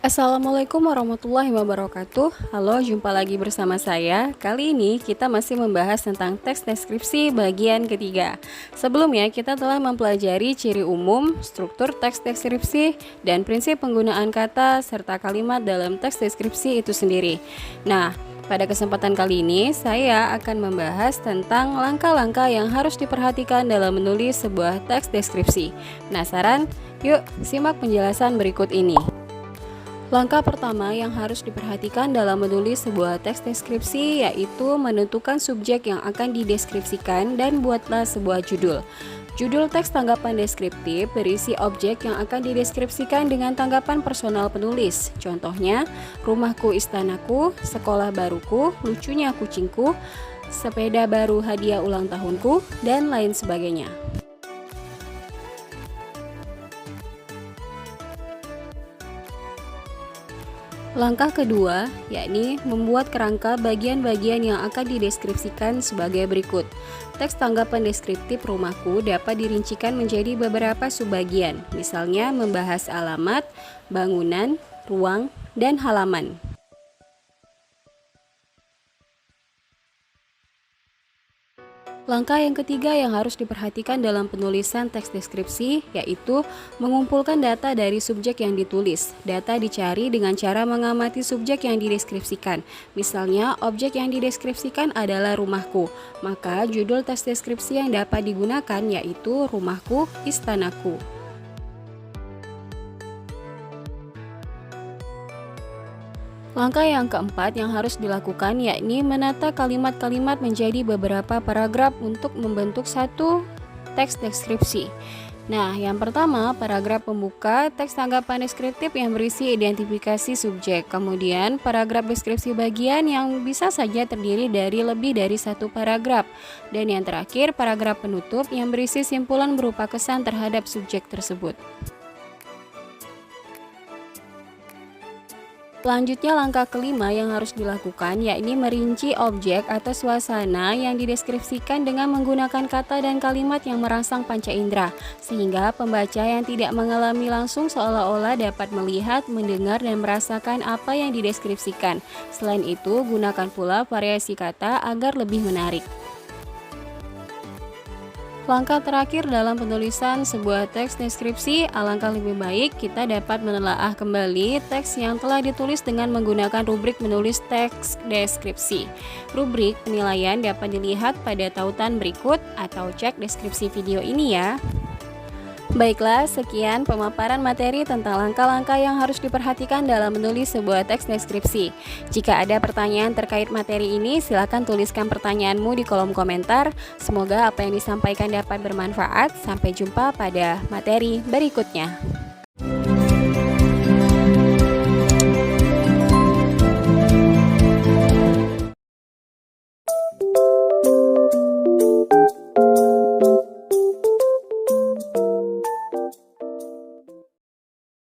Assalamualaikum warahmatullahi wabarakatuh. Halo, jumpa lagi bersama saya. Kali ini kita masih membahas tentang teks deskripsi bagian ketiga. Sebelumnya kita telah mempelajari ciri umum, struktur teks deskripsi, dan prinsip penggunaan kata serta kalimat dalam teks deskripsi itu sendiri. Nah, pada kesempatan kali ini saya akan membahas tentang langkah-langkah yang harus diperhatikan dalam menulis sebuah teks deskripsi. Penasaran? Yuk simak penjelasan berikut ini. Langkah pertama yang harus diperhatikan dalam menulis sebuah teks deskripsi yaitu menentukan subjek yang akan dideskripsikan dan buatlah sebuah judul. Judul teks tanggapan deskriptif berisi objek yang akan dideskripsikan dengan tanggapan personal penulis. Contohnya, rumahku istanaku, sekolah baruku, lucunya kucingku, sepeda baru hadiah ulang tahunku, dan lain sebagainya. Langkah kedua, yakni membuat kerangka bagian-bagian yang akan dideskripsikan sebagai berikut. Teks tanggapan deskriptif rumahku dapat dirincikan menjadi beberapa subbagian, misalnya membahas alamat, bangunan, ruang, dan halaman. Langkah yang ketiga yang harus diperhatikan dalam penulisan teks deskripsi yaitu mengumpulkan data dari subjek yang ditulis. Data dicari dengan cara mengamati subjek yang dideskripsikan. Misalnya, objek yang dideskripsikan adalah rumahku, maka judul teks deskripsi yang dapat digunakan yaitu rumahku, istanaku. Langkah yang keempat yang harus dilakukan yakni menata kalimat-kalimat menjadi beberapa paragraf untuk membentuk satu teks deskripsi. Nah, yang pertama, paragraf pembuka teks tanggapan deskriptif yang berisi identifikasi subjek. Kemudian, paragraf deskripsi bagian yang bisa saja terdiri dari lebih dari satu paragraf. Dan yang terakhir, paragraf penutup yang berisi simpulan berupa kesan terhadap subjek tersebut. Selanjutnya langkah kelima yang harus dilakukan yakni merinci objek atau suasana yang dideskripsikan dengan menggunakan kata dan kalimat yang merangsang panca indera, sehingga pembaca yang tidak mengalami langsung seolah-olah dapat melihat, mendengar, dan merasakan apa yang dideskripsikan. Selain itu, gunakan pula variasi kata agar lebih menarik. Langkah terakhir dalam penulisan sebuah teks deskripsi, alangkah lebih baik kita dapat menelaah kembali teks yang telah ditulis dengan menggunakan rubrik menulis teks deskripsi. Rubrik penilaian dapat dilihat pada tautan berikut atau cek deskripsi video ini ya. Baiklah, sekian pemaparan materi tentang langkah-langkah yang harus diperhatikan dalam menulis sebuah teks deskripsi. Jika ada pertanyaan terkait materi ini, silakan tuliskan pertanyaanmu di kolom komentar. Semoga apa yang disampaikan dapat bermanfaat. Sampai jumpa pada materi berikutnya.